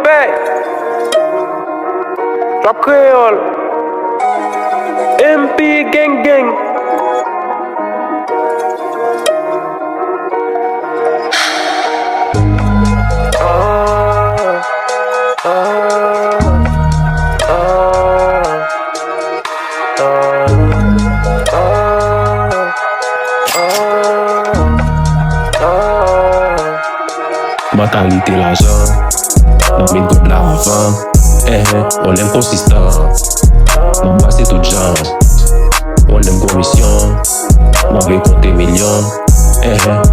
paix. Rap créole. MP gang gang. Mentalité l'argent, dans mes gouttes l'avant. On aime consistant, on boit c'est tout genre. On aime commission, on veut compter millions.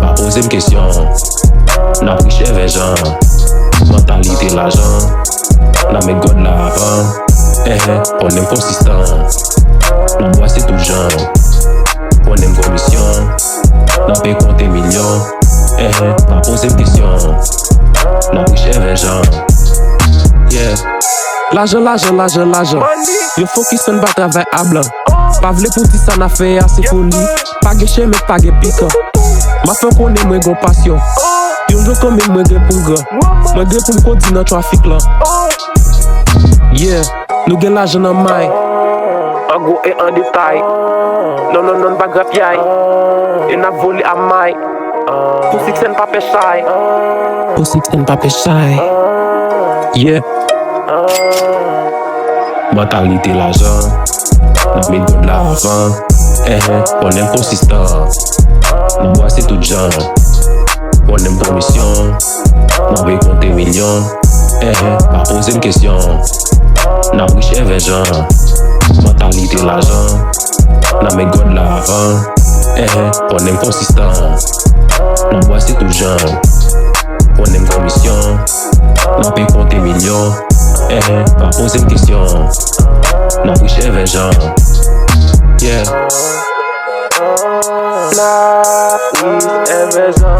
Pas poser une question, n'a pris chez les gens. Mentalité l'argent, dans mes gouttes l'avant. On aime consistant, on boit c'est tout genre. On aime commission, on veut compter millions. Pas poser une question, n'a pris chez les gens. Yeah. L'argent, yo faut qui sonne pas travail à blanc. Pas vle pour dire ça n'a fait assez folie. Pas gêché mais pas piquant. Ma fait qu'on est moins gros passion. Yo jour comme moi gros pour gros. Moi gros pour me continuer dans trafic là. Yeah, nous gagne l'argent en maille. En gros et en détail. Non, pas grave yaï. Et n'a volé à maille. Pour six and pas péchaille. Pour six and pas péchaille. Yeah. Mentalité l'argent, dans mes gouttes l'avant. On aime consistant, on boit c'est tout genre. On aime commission, on veut compter millions. Pas poser une question, n'a pris chez les gens. Mentalité l'argent, dans mes gouttes l'avant. On aime consistant, on boit c'est tout genre. On aime commission, on peut compter millions. Pas poser une question, n'a pris chez les gens. Yeah. La prise est raison.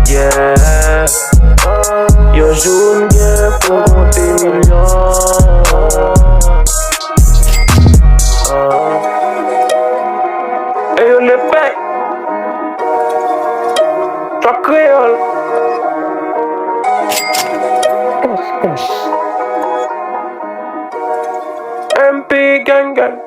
Yeah. Yo joue bien pour compter millions. Et yo le paye. Rap créole. MP gang gang.